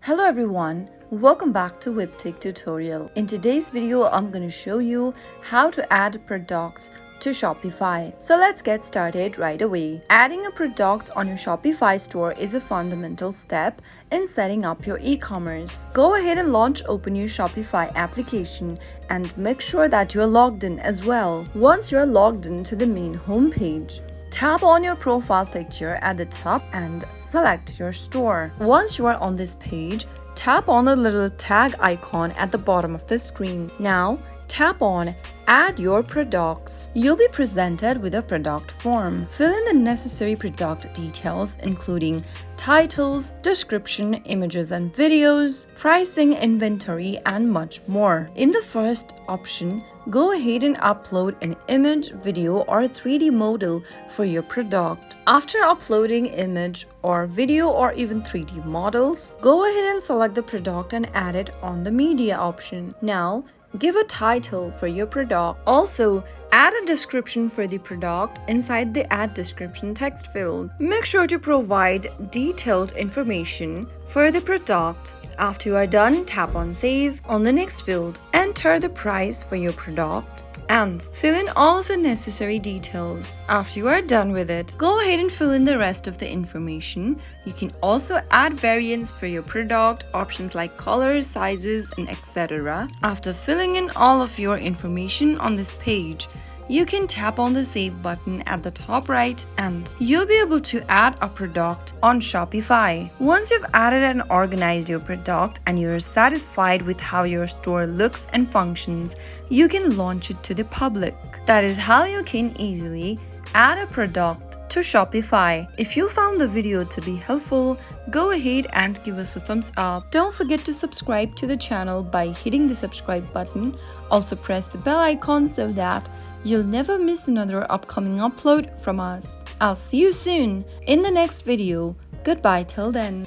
Hello everyone, welcome back to Webtech Tutorial. In today's video, I'm going to show you how to add products to Shopify. So let's get started right away. Adding a product on your Shopify store is a fundamental step in setting up your e-commerce. Go ahead and open your Shopify application and make sure that you're logged in as well. Once you're logged in to the main homepage, tap on your profile picture at the top and select your store. Once you are on this page, tap on the little tag icon at the bottom of the screen. Now, tap on Add Your Products. You'll be presented with a product form. Fill in the necessary product details, including titles, description, images and videos, pricing, inventory, and much more. In the first option, go ahead and upload an image, video, or 3D model for your product. After uploading image or video or even 3D models, go ahead and select the product and add it on the media option. Now, give a title for your product. Also, add a description for the product inside the Add Description text field. Make sure to provide detailed information for the product. After you are done, tap on Save. On the next field, enter the price for your product and fill in all of the necessary details. After you are done with it, go ahead and fill in the rest of the information. You can also add variants for your product, options like colors, sizes, and etc. After filling in all of your information on this page, you can tap on the Save button at the top right and you'll be able to add a product on Shopify. Once you've added and organized your product and you're satisfied with how your store looks and functions, you can launch it to the public. That is how you can easily add a product to Shopify. If you found the video to be helpful, go ahead and give us a thumbs up. Don't forget to subscribe to the channel by hitting the subscribe button. Also press the bell icon so that you'll never miss another upcoming upload from us. I'll see you soon in the next video. Goodbye till then.